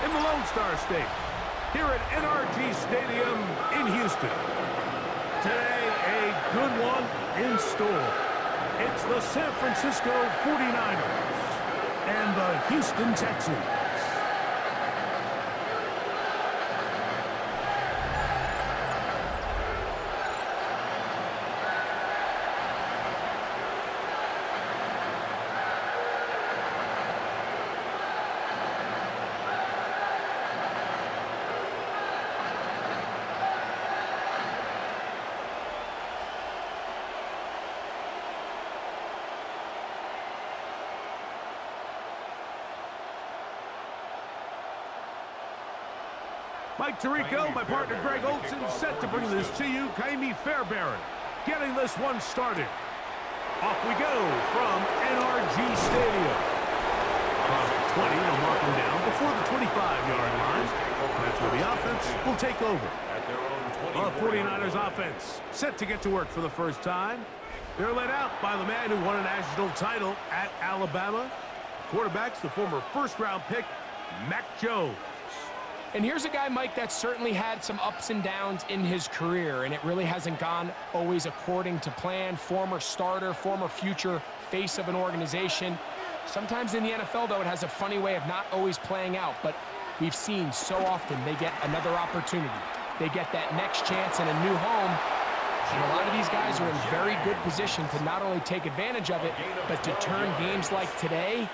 in the Lone Star State, here at NRG Stadium in Houston. Today, a good one in store. It's the San Francisco 49ers and the Houston Texans. Mike Tirico, my partner Greg Olson, set to bring this to you. Kaimi Fairbairn getting this one started. Off we go from NRG Stadium. Across the 20, they'll mark him down before the 25-yard line. That's where the offense will take over. The 49ers offense set to get to work for the first time. They're led out by the man who won a national title at Alabama. Quarterback's the former first-round pick, Mac Jones. And here's a guy, Mike, that certainly had some ups and downs in his career, and it really hasn't gone always according to plan. Former starter, former future face of an organization. Sometimes in the NFL, though, it has a funny way of not always playing out, but we've seen so often they get another opportunity. They get that next chance in a new home, and a lot of these guys are in very good position to not only take advantage of it, but to turn games like today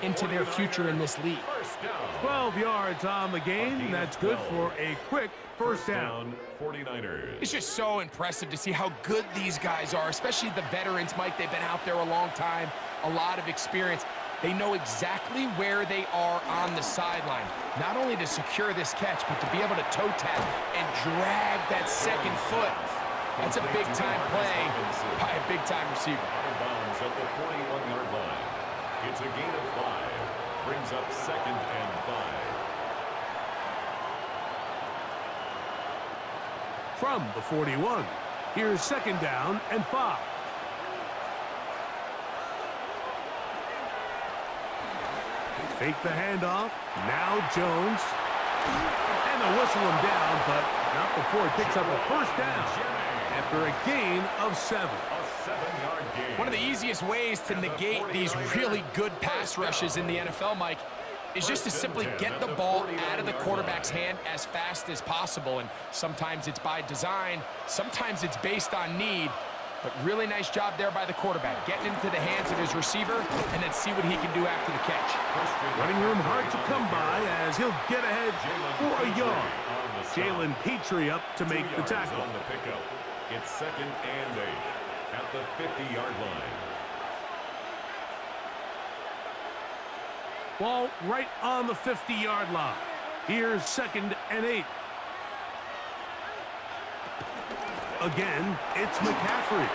into their future in this league. 12 yards on the game. That's good for a quick first down. 49ers. It's just so impressive to see how good these guys are, especially the veterans, Mike. They've been out there a long time, a lot of experience. They know exactly where they are on the sideline, not only to secure this catch, but to be able to toe tap and drag that second foot. That's a big-time play by a big-time receiver. Out of bounds at the 41-yard line. It's a gain of 5. Brings up 2nd and 5. From the 41, here's 2nd down and 5. Fake the handoff. Now Jones. And they'll whistle him down, but not before he picks up a first down after a gain of 7. A 7-yard gain. One of the easiest ways to negate these really good pass rushes in the NFL, Mike, is just to simply get the ball out of the quarterback's hand as fast as possible. And sometimes it's by design, sometimes it's based on need. But really nice job there by the quarterback, getting into the hands of his receiver and then see what he can do after the catch. Running room hard to come by as he'll get ahead for a yard. Jalen Petrie up to make the tackle. On the pickup. It's 2nd and 8 at the 50-yard line. Ball right on the 50-yard line. Here's 2nd and 8. Again, it's McCaffrey.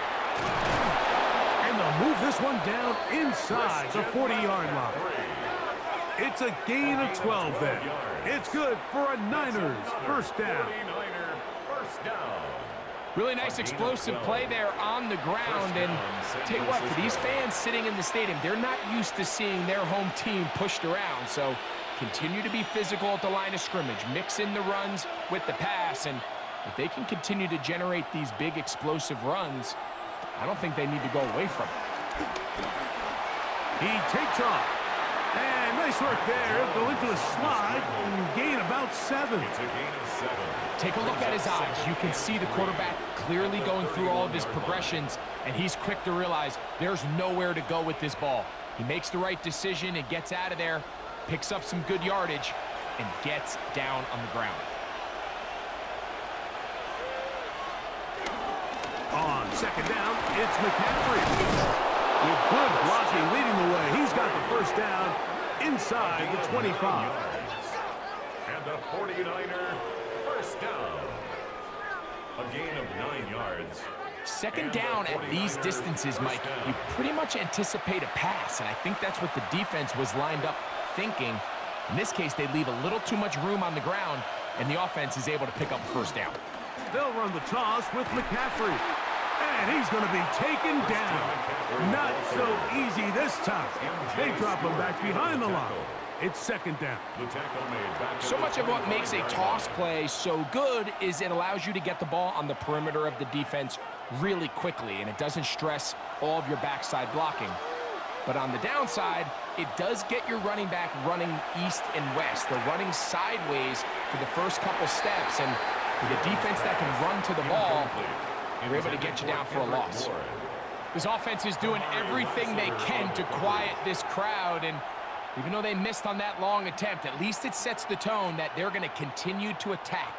And they'll move this one down inside the 40-yard line. It's a gain of 12 there. It's good for a Niners first down. 49er first down. Really nice explosive play there on the ground. And tell you what, for these fans sitting in the stadium, they're not used to seeing their home team pushed around. So continue to be physical at the line of scrimmage. Mix in the runs with the pass. And if they can continue to generate these big explosive runs, I don't think they need to go away from it. He takes off. And nice work there. He'll go into the slide and gain about 7. It's a gain of 7. Take a look at his eyes. You can see the quarterback clearly going through all of his progressions, and he's quick to realize there's nowhere to go with this ball. He makes the right decision and gets out of there, picks up some good yardage, and gets down on the ground. On 2nd down, it's McCaffrey. With good blocking leading the way, he's got the first down inside the 25. And the 49er first down. A gain of 9 yards. 2nd down at these distances, Mike, you pretty much anticipate a pass, and I think that's what the defense was lined up thinking. In this case, they leave a little too much room on the ground, and the offense is able to pick up a first down. They'll run the toss with McCaffrey. And he's going to be taken down. Not so easy this time. They drop him back behind the line. It's second down. The tackle made back So much of what makes a toss play so good is it allows you to get the ball on the perimeter of the defense really quickly, and it doesn't stress all of your backside blocking. But on the downside, it does get your running back running east and west. They're running sideways for the first couple steps, and with a defense that can run to the ball, they're able to get you down for a loss. This offense is doing everything they can to quiet this crowd, and even though they missed on that long attempt, at least it sets the tone that they're going to continue to attack.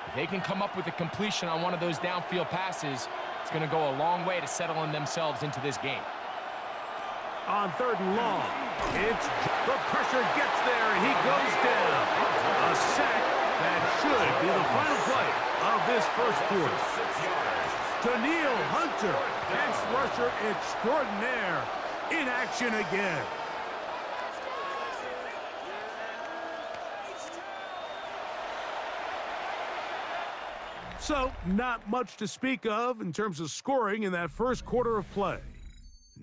If they can come up with a completion on one of those downfield passes, it's going to go a long way to settling themselves into this game. On third and long, the pressure gets there, and he goes down. A sack that should be the final play of this first quarter. Daniil Hunter, pass rusher extraordinaire, in action again. So, not much to speak of in terms of scoring in that first quarter of play.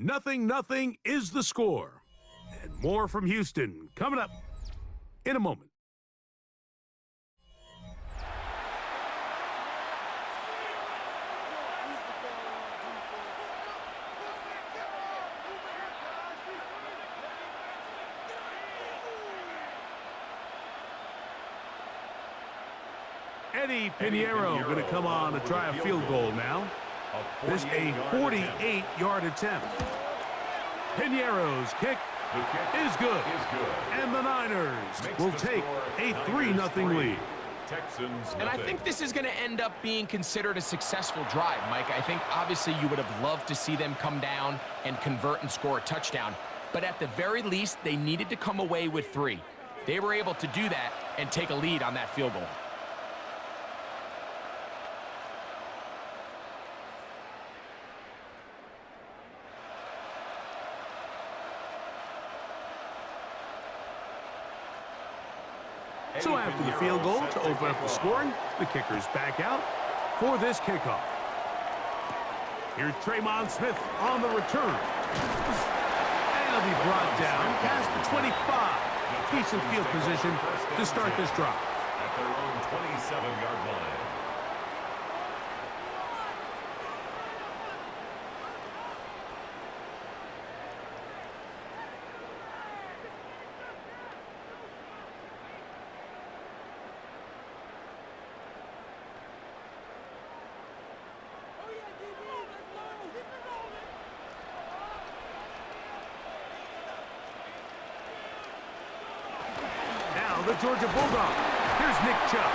0-0 is the score. And more from Houston coming up in a moment. Eddie Pinheiro going to come on to try a field goal now. This a 48-yard attempt. Pinheiro's kick is good. And the Niners will take a 3-0 lead. And I think this is going to end up being considered a successful drive, Mike. I think obviously you would have loved to see them come down and convert and score a touchdown. But at the very least, they needed to come away with 3. They were able to do that and take a lead on that field goal. So after the field goal to open up the scoring, the kicker's back out for this kickoff. Here's Tremon Smith on the return. And he'll be brought down past the 25. Decent field position to start this drive. At their own 27-yard line. The Georgia Bulldog. Here's Nick Chubb.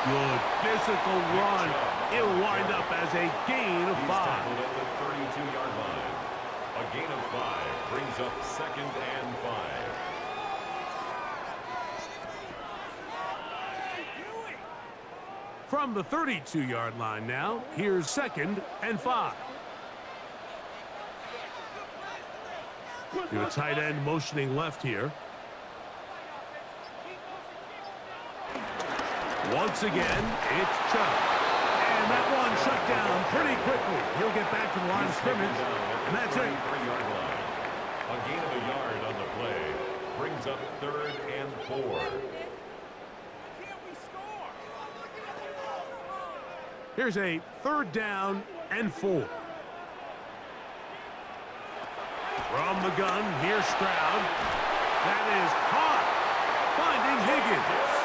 Good physical run. It'll wind up as a gain of 5. At the 32-yard line. A gain of 5 brings up 2nd and 5. From the 32-yard line now, here's 2nd and 5. Your tight end motioning left here. Once again, it's Chubb. And that one shut down pretty quickly. He'll get back to the line of scrimmage, and that's it. A gain of a yard on the play brings up 3rd and 4. Here's a 3rd down and 4. From the gun, here's Stroud. That is caught. Finding Higgins.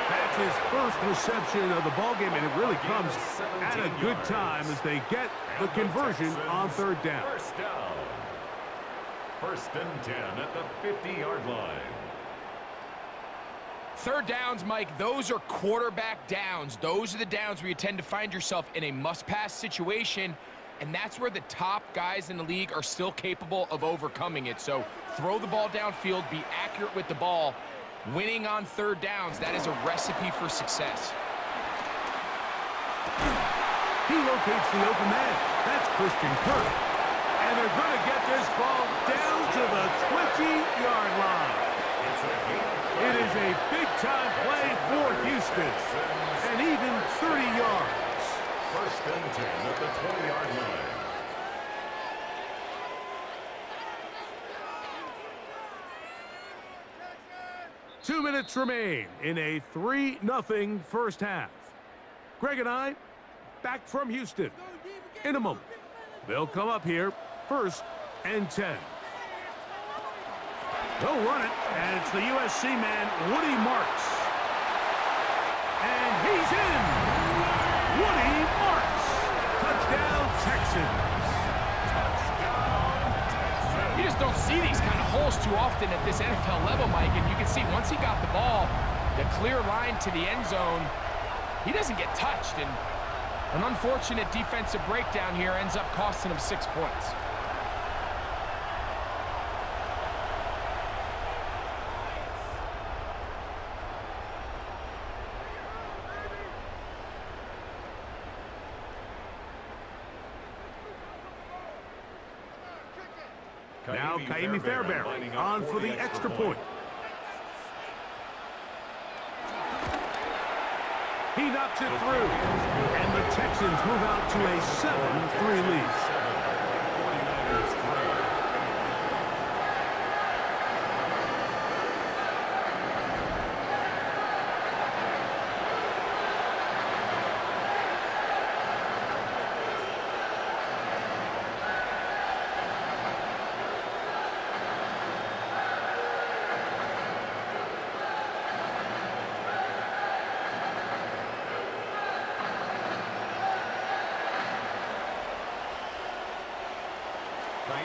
That's his first reception of the ballgame, and it really comes at a good time as they get the conversion on 3rd down. First and 10 at the 50-yard line. 3rd downs, Mike, those are quarterback downs. Those are the downs where you tend to find yourself in a must-pass situation, and that's where the top guys in the league are still capable of overcoming it. So throw the ball downfield, be accurate with the ball. Winning on 3rd downs, that is a recipe for success. He locates the open man. That's Christian Kirk. And they're going to get this ball down to the 20-yard line. It is a big-time play for Houston. And even 30 yards. First and 10 at the 20-yard line. 2 minutes remain in a 3-0 first half. Greg and I, back from Houston. In a moment, they'll come up here, 1st and 10. They'll run it, and it's the USC man, Woody Marks. And he's in! Woody Marks! Touchdown, Texans! You just don't see these kind of holes too often at this NFL level, Mike, and you can see once he got the ball, the clear line to the end zone, he doesn't get touched, and an unfortunate defensive breakdown here ends up costing him 6 points. Now Kaimi Fairbairn on for the extra point. He knocks it through, and the Texans move out to a 7-3 lead.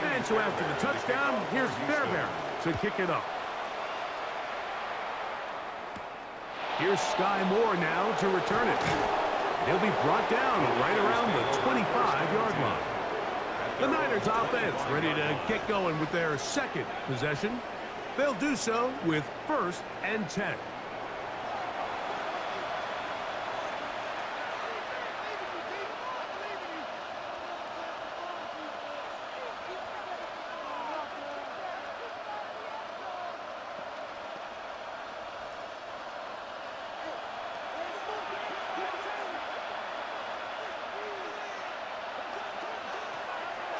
And so after the touchdown, here's Fairbairn to kick it off. Here's Sky Moore now to return it. He'll be brought down right around the 25-yard line. The Niners offense ready to get going with their second possession. They'll do so with 1st and 10.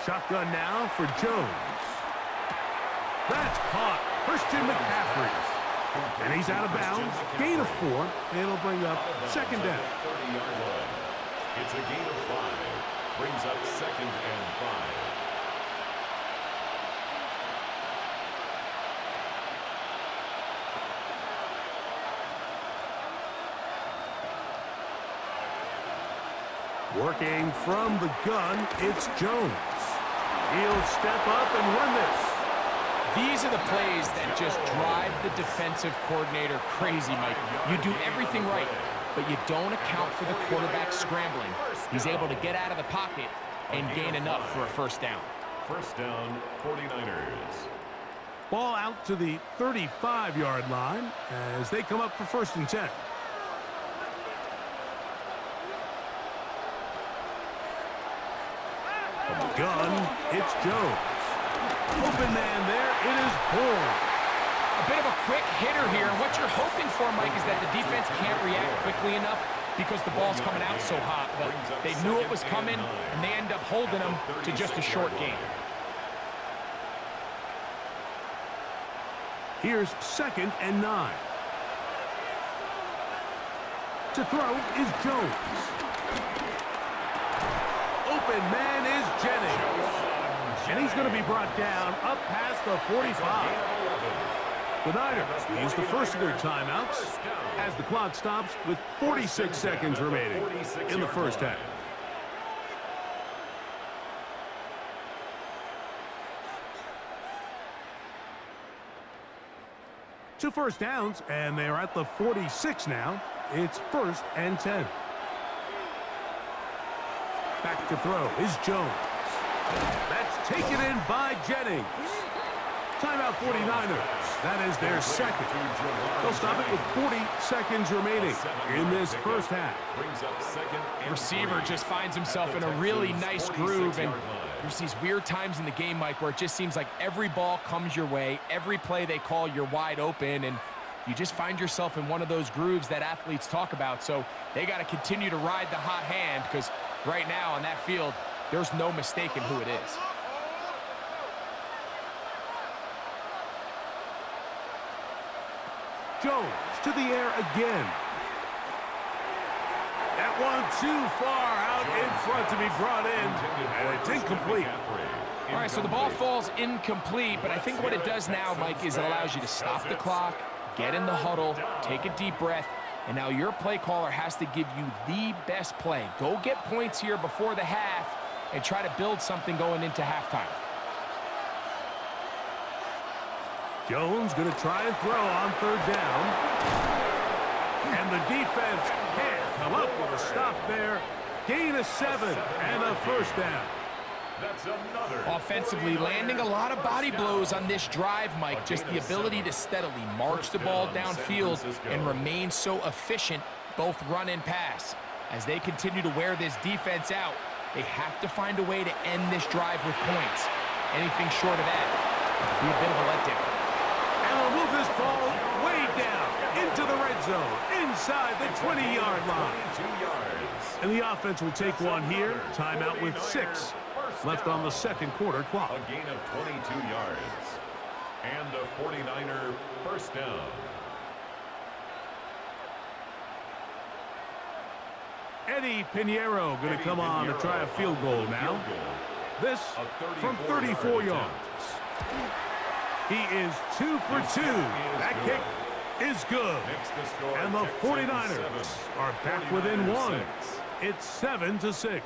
Shotgun now for Jones. That's caught. Christian McCaffrey. And he's out of bounds. Gain of 4. And it'll bring up 2nd down. It's a gain of 5. Brings up 2nd and 5. Working from the gun, it's Jones. He'll step up and run this. These are the plays that just drive the defensive coordinator crazy, Mike. You do everything right, but you don't account for the quarterback scrambling. He's able to get out of the pocket and gain enough for a 1st down. 1st down, 49ers. Ball out to the 35-yard line as they come up for 1st and 10. From the gun, it's Jones. Open man there, it is Bourne. A bit of a quick hitter here. What you're hoping for, Mike, is that the defense can't react quickly enough because the ball's coming out so hot. But they knew it was coming, and they end up holding them to just a short gain. Here's 2nd and 9. To throw is Jones. Open man is Jennings. And he's going to be brought down up past the 45. The Niners use the first of their timeouts as the clock stops with 46 seconds remaining in the first half. Two first downs, and they're at the 46 now. It's 1st and 10. Back to throw is Jones. That's taken in by Jennings. Timeout 49ers. That is their 2nd. They'll stop it with 40 seconds remaining in this first half. Receiver just finds himself in a really nice groove, and there's these weird times in the game, Mike, where it just seems like every ball comes your way, every play they call, you're wide open, and you just find yourself in one of those grooves that athletes talk about. So they got to continue to ride the hot hand, because right now on that field, there's no mistaking who it is. Jones to the air again. That one too far out in front to be brought in, and it's incomplete. All right, so the ball falls incomplete, but I think what it does now, Mike, is it allows you to stop the clock, get in the huddle, take a deep breath, and now your play caller has to give you the best play. Go get points here before the half and try to build something going into halftime. Jones going to try and throw on third down. And the defense can't come up with a stop there. Gain of 7 and a first down. That's another. Offensively, landing a lot of body blows on this drive, Mike. Just the ability to steadily march the ball downfield and remain so efficient, both run and pass. As they continue to wear this defense out, they have to find a way to end this drive with points. Anything short of that would be a bit of a letdown. And we'll move this ball way down into the red zone, inside the 20-yard line. And the offense will take one here. Timeout with 6 left on the second quarter clock. A gain of 22 yards. And a 49er first down. Eddie Pinheiro going to come on to try a field goal now. This from 34 yards. He is 2 for 2. That kick is good. And the 49ers are back within 1. It's 7-6.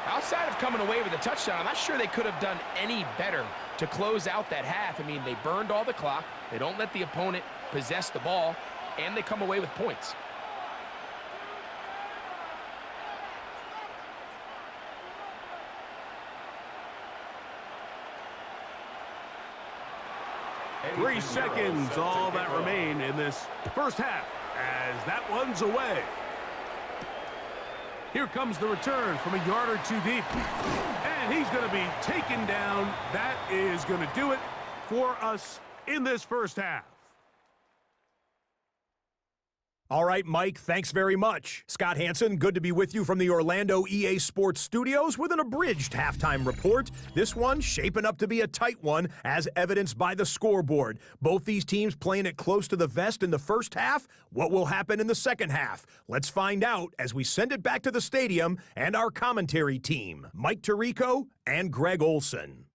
Outside of coming away with a touchdown, I'm not sure they could have done any better to close out that half. I mean, they burned all the clock. They don't let the opponent possess the ball, and they come away with points. Three seconds, all that remain in this first half, as that one's away. Here comes the return from a yard or two deep. And he's going to be taken down. That is going to do it for us in this first half. All right, Mike, thanks very much. Scott Hansen, good to be with you from the Orlando EA Sports Studios with an abridged halftime report. This one shaping up to be a tight one, as evidenced by the scoreboard. Both these teams playing it close to the vest in the first half. What will happen in the second half? Let's find out as we send it back to the stadium and our commentary team, Mike Tirico and Greg Olson.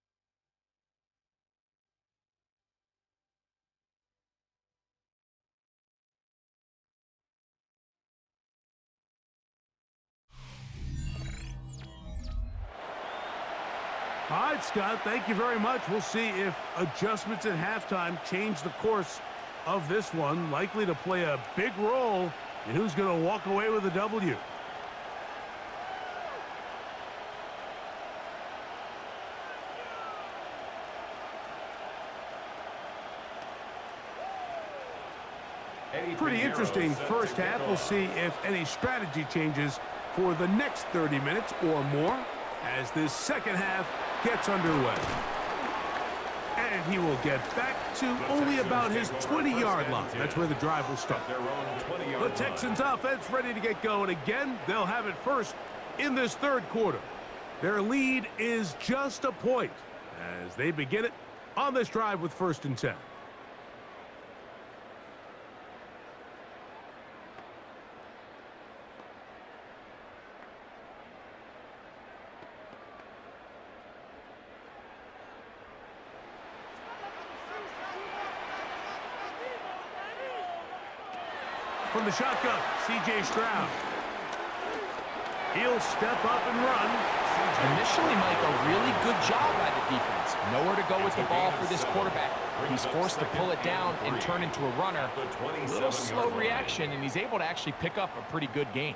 All right, Scott, thank you very much. We'll see if adjustments at halftime change the course of this one. Likely to play a big role in who's going to walk away with a W. Pretty interesting first half. We'll see if any strategy changes for the next 30 minutes or more as this second half gets underway. And he will get back to only about his 20-yard line. That's where the drive will start. The Texans offense ready to get going again. They'll have it first in this third quarter. Their lead is just a point as they begin it on this drive with 1st and 10. From the shotgun, C.J. Stroud. He'll step up and run. Initially, Mike, a really good job by the defense. Nowhere to go with the ball for this quarterback. He's forced to pull it down and turn into a runner. A little slow reaction, and he's able to actually pick up a pretty good gain.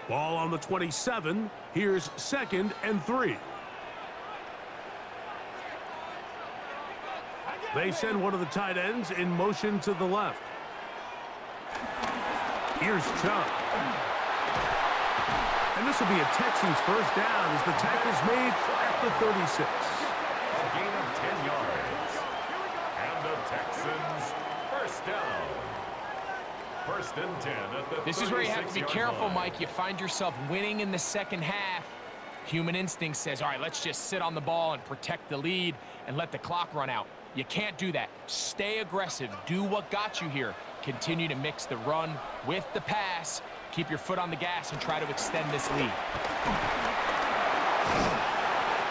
Ball on the 27. Here's 2nd and 3. They send one of the tight ends in motion to the left. Here's Chubb. And this will be a Texans first down as the tackle's made at the 36. A gain of 10 yards. And the Texans first down. 1st and 10 at the This is where you have to be 36-yard careful, line. Mike. You find yourself winning in the second half. Human instinct says, all right, let's just sit on the ball and protect the lead and let the clock run out. You can't do that. Stay aggressive. Do what got you here. Continue to mix the run with the pass. Keep your foot on the gas and try to extend this lead.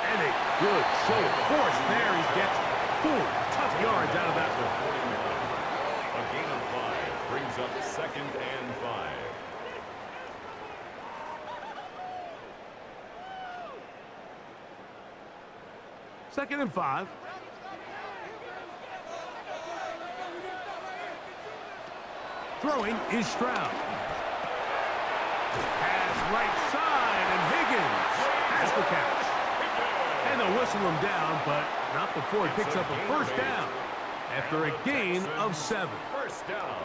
And a good show of force there. He gets 4 tough yards out of that one. A gain of 5 brings up 2nd and 5. Second and 5. Throwing is Stroud. Pass right side, and Higgins has the catch. And they'll whistle him down, but not before he picks up a first down after a gain of 7. First down.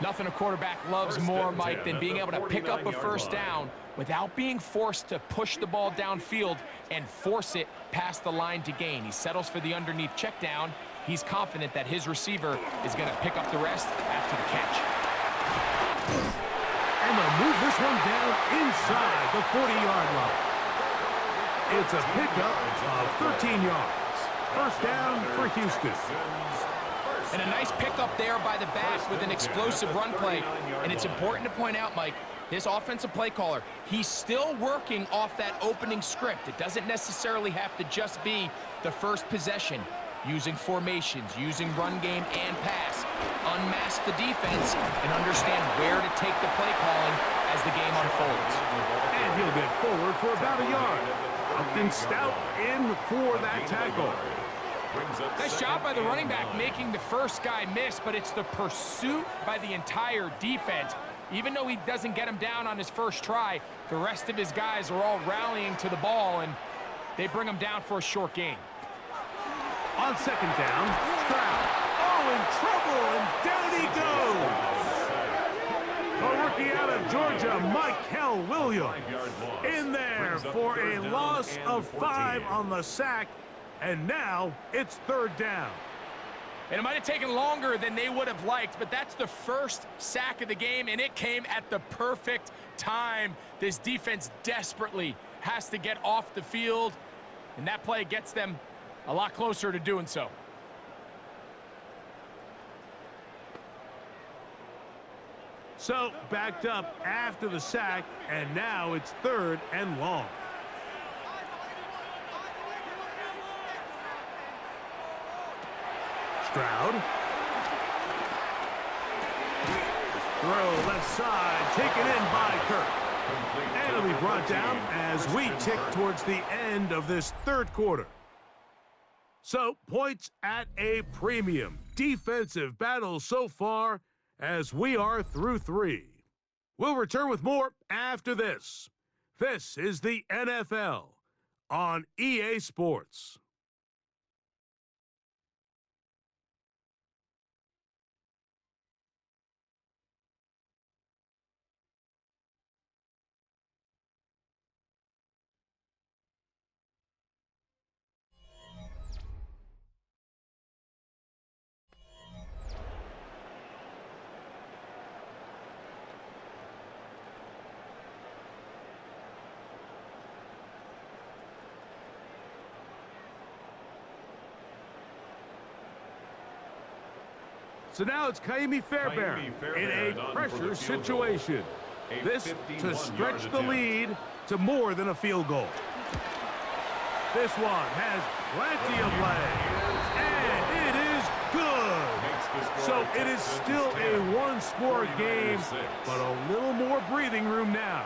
Nothing a quarterback loves more, Mike, than being able to pick up a first down without being forced to push the ball downfield and force it past the line to gain. He settles for the underneath check down. He's confident that his receiver is going to pick up the rest after the catch. And they'll move this one down inside the 40-yard line. It's a pickup of 13 yards. First down for Houston. And a nice pickup there by the back with an explosive run play. And it's important to point out, Mike, this offensive play caller, he's still working off that opening script. It doesn't necessarily have to just be the first possession. Using formations, using run game and pass. Unmask the defense and understand where to take the play calling as the game unfolds. And he'll get forward for about a yard. Upton Stout in for that tackle. Nice job by the running back making the first guy miss, but it's the pursuit by the entire defense. Even though he doesn't get him down on his first try, the rest of his guys are all rallying to the ball, and they bring him down for a short gain. On second down, Stroud. Oh, in trouble, and down he goes. A rookie out of Georgia, Michael Williams, in there for a loss of 5 on the sack, and now it's third down. And it might have taken longer than they would have liked, but that's the first sack of the game, and it came at the perfect time. This defense desperately has to get off the field, and that play gets them a lot closer to doing so. So, backed up after the sack, and now it's third and long. Stroud. Throw left side, taken in by Kirk. And it'll be brought down as we tick towards the end of this third quarter. So, points at a premium. Defensive battle so far as we are through 3. We'll return with more after this. This is the NFL on EA Sports. So now it's Kaimi Fairbairn in a pressure situation. This to stretch the lead to more than a field goal. This one has plenty of legs, and it is good. So it is still a one-score game, but a little more breathing room now.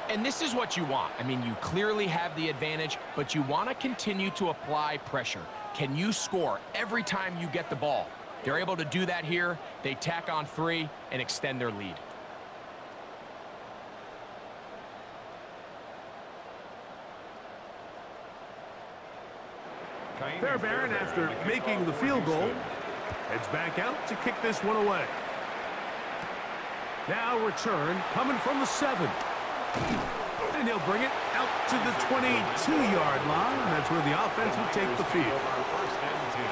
And this is what you want. I mean, you clearly have the advantage, but you want to continue to apply pressure. Can you score every time you get the ball? They're able to do that here. They tack on 3 and extend their lead. Fairbairn, after making the field goal, heads back out to kick this one away. Now return coming from the 7. And he'll bring it out to the 22-yard line. That's where the offense will take the field.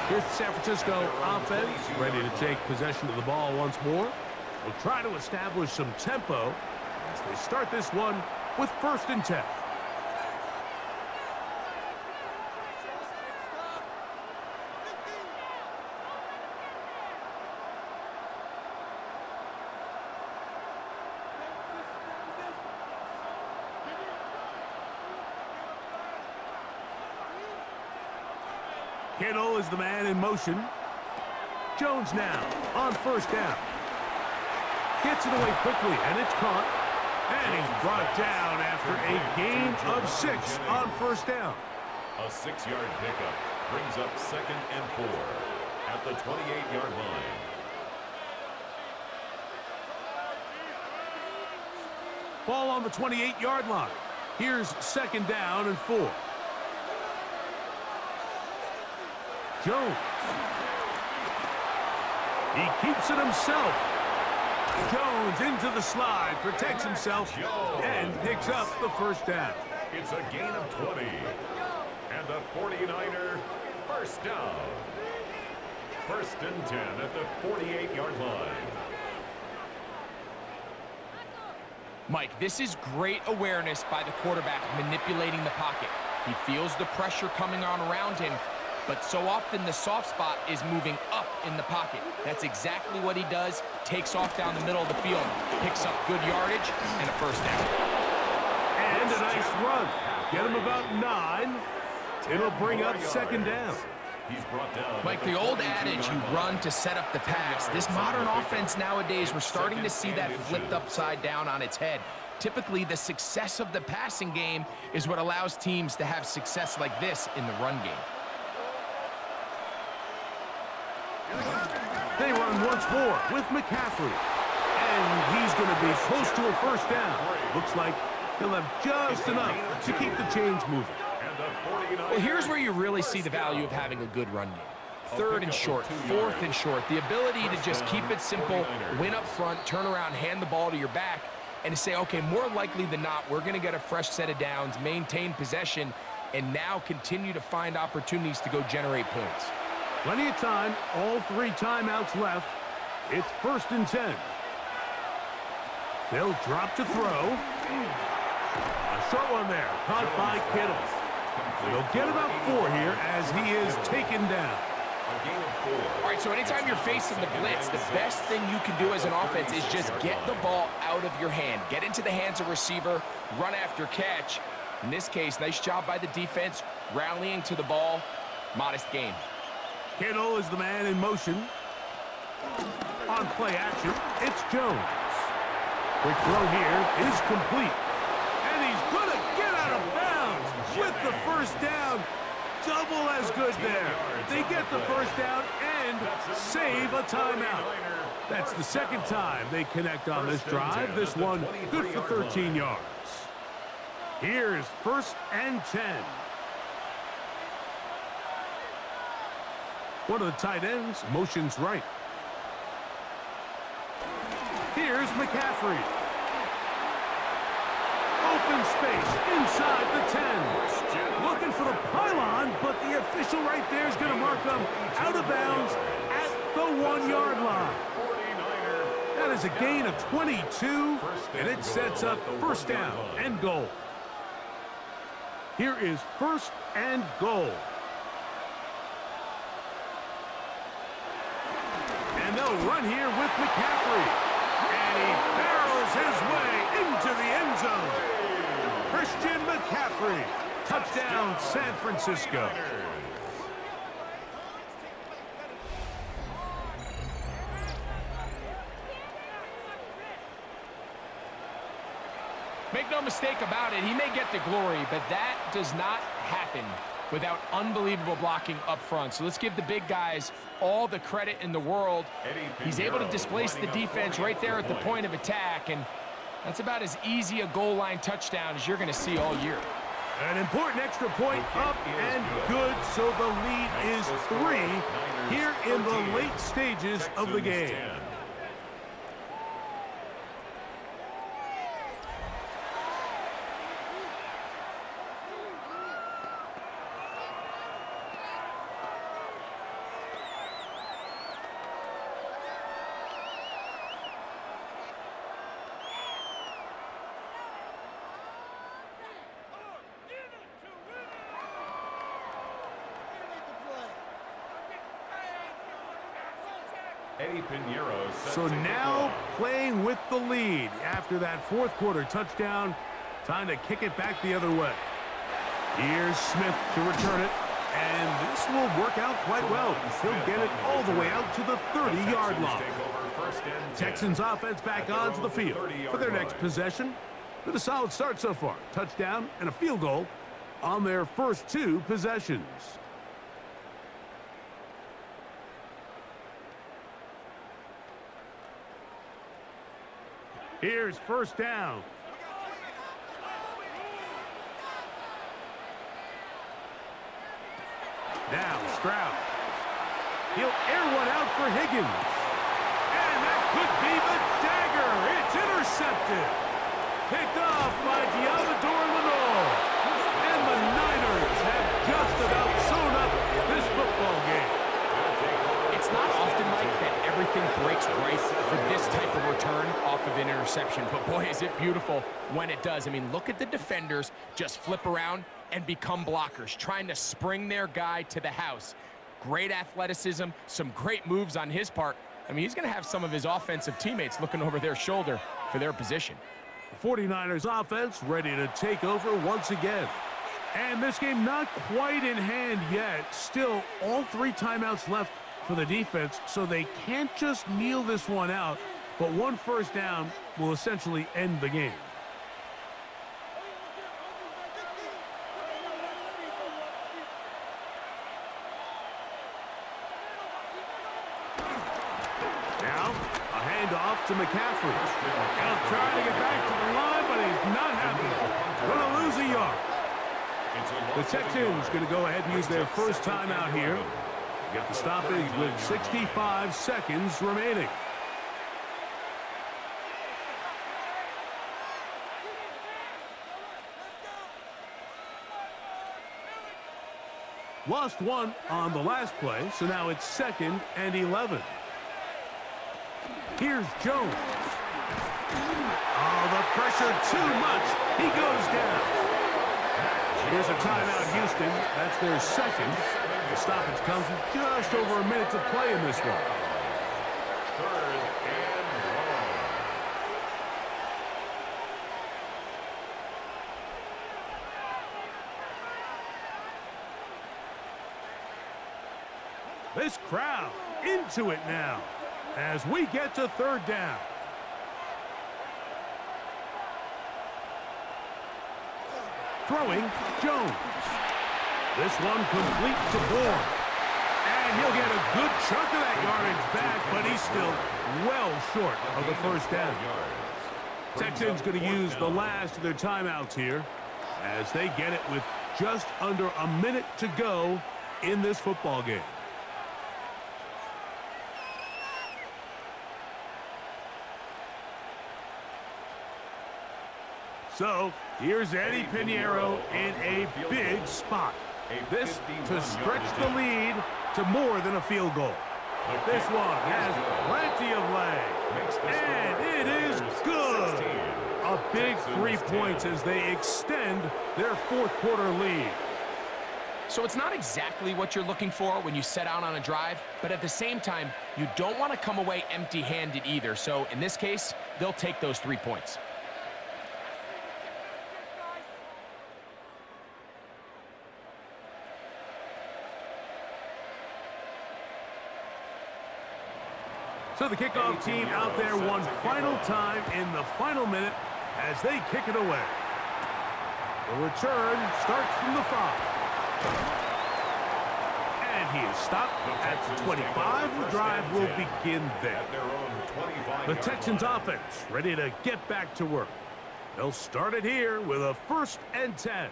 Here's the San Francisco offense, ready to take possession of the ball once more. They'll try to establish some tempo as they start this one with 1st and 10. Kittle is the man in motion. Jones now on first down. Gets it away quickly, and it's caught. And he's brought down after a gain of 6 on first down. A 6-yard pickup brings up 2nd and 4 at the 28-yard line. Ball on the 28-yard line. Here's 2nd down and 4. Jones. He keeps it himself. Jones into the slide, protects himself, and picks up the first down. It's a gain of 20. And the 49er first down. 1st and 10 at the 48-yard line. Mike, this is great awareness by the quarterback manipulating the pocket. He feels the pressure coming on around him, but so often the soft spot is moving up in the pocket. That's exactly what he does. Takes off down the middle of the field, picks up good yardage, and a first down. And a nice run. Get him about 9. It'll bring up 2nd down. He's brought down. Like the old adage, you run to set up the pass. This modern offense nowadays, we're starting to see that flipped upside down on its head. Typically, the success of the passing game is what allows teams to have success like this in the run game. They run once more with McCaffrey. And he's going to be close to a first down. Looks like he'll have just enough to keep the chains moving. Well, here's where you really see the value of having a good run game. 3rd and short, 4th and short. The ability to just keep it simple, win up front, turn around, hand the ball to your back, and to say, okay, more likely than not, we're going to get a fresh set of downs, maintain possession, and now continue to find opportunities to go generate points. Plenty of time, all 3 timeouts left. It's 1st and 10. They'll drop to throw. A short one there, caught by Kittle. They'll get about 4 here as he is taken down. All right, so anytime you're facing the blitz, the best thing you can do as an offense is just get the ball out of your hand. Get into the hands of receiver, run after catch. In this case, nice job by the defense, rallying to the ball. Modest gain. Kittle is the man in motion. On play action, it's Jones. Quick throw here is complete. And he's going to get out of bounds with the first down. Double as good there. They get the first down and save a timeout. That's the 2nd time they connect on this drive. This one good for 13 yards. Here's 1st and 10. One of the tight ends motions right. Here's McCaffrey. Open space inside the 10. Looking for the pylon, but the official right there is going to mark them out of bounds at the 1-yard line. That is a gain of 22, and it sets up first down and goal. Here is 1st and goal. And they'll run here with McCaffrey. And he barrels his way into the end zone. Christian McCaffrey. Touchdown, San Francisco. Make no mistake about it, he may get the glory, but that does not happen without unbelievable blocking up front. So let's give the big guys all the credit in the world. He's able to displace the defense right there at the point of attack, and that's about as easy a goal line touchdown as you're going to see all year. An important extra point up and good, so the lead is 3 here in the late stages of the game. So now playing with the lead after that 4th quarter touchdown. Time to kick it back the other way. Here's Smith to return it. And this will work out quite well. He'll get it all the way out to the 30-yard line. Texans offense back onto the field for their next possession. With a solid start so far. Touchdown and a field goal on their first 2 possessions. Here's first down. Now Stroud. He'll air one out for Higgins. And that could be the dagger. It's intercepted. Picked off by Diamador Lenore. And the Niners have just about sewn up this football game. It's not often, Mike, that everything breaks right for this type of return off of an interception. But boy, is it beautiful when it does. I mean, look at the defenders just flip around and become blockers, trying to spring their guy to the house. Great athleticism, some great moves on his part. I mean, he's going to have some of his offensive teammates looking over their shoulder for their position. The 49ers offense ready to take over once again. And this game not quite in hand yet. Still, all 3 timeouts left for the defense, so they can't just kneel this one out, but 1 first down will essentially end the game. Now, a handoff to McCaffrey. He'll try to get back to the line, but he's not happy. Going to lose a yard. The Texans going to go ahead and use their first timeout here. Get the stoppage with 65 seconds remaining. Lost 1 on the last play, so now it's 2nd and 11. Here's Jones. Oh, the pressure too much. He goes down. Here's a timeout, Houston. That's their second. The stoppage comes with just over a minute to play in this one. 3rd and long. This crowd into it now as we get to 3rd down. Throwing, Jones. This one complete to Bourne. And he'll get a good chunk of that yardage back, but he's still well short of the first down. Texans going to use the last of their timeouts here as they get it with just under a minute to go in this football game. So, here's Eddie Pinheiro in a big spot. This to stretch the lead to more than a field goal. This one has plenty of leg. And it is good. A big 3 points as they extend their 4th quarter lead. So it's not exactly what you're looking for when you set out on a drive, but at the same time, you don't want to come away empty-handed either. So in this case, they'll take those 3 points. So the kickoff team out there one final time in the final minute as they kick it away. The return starts from the 5. And he is stopped at the 25. The drive will begin there. The Texans offense ready to get back to work. They'll start it here with a 1st and 10.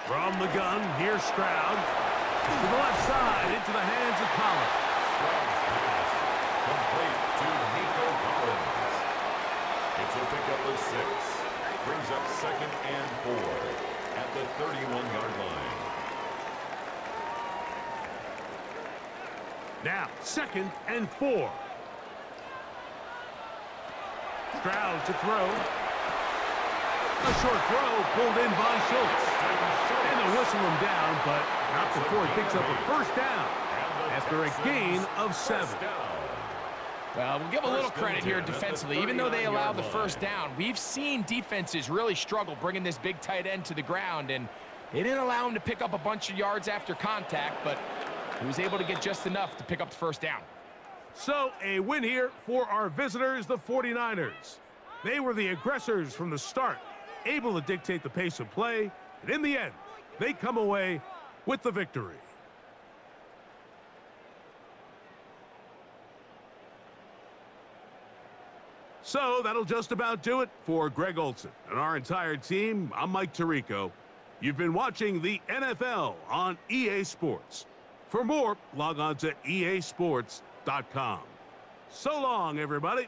From the gun, here's Stroud. To the left side, into the hands of Collins. Stroud's pass complete to Nico Collins. It's a pickup of 6. Brings up 2nd and 4 at the 31-yard line. Now, 2nd and 4. Stroud to throw. A short throw pulled in by Schultz. And they'll whistle him down, but not before he picks up a first down after a gain of 7. Well, we'll give a little credit here defensively. Even though they allowed the first down, we've seen defenses really struggle bringing this big tight end to the ground, and they didn't allow him to pick up a bunch of yards after contact, but he was able to get just enough to pick up the first down. So, a win here for our visitors, the 49ers. They were the aggressors from the start, able to dictate the pace of play, and in the end, they come away with the victory. So that'll just about do it for Greg Olson and our entire team. I'm Mike Tirico. You've been watching the NFL on EA Sports. For more, log on to easports.com. So long, everybody.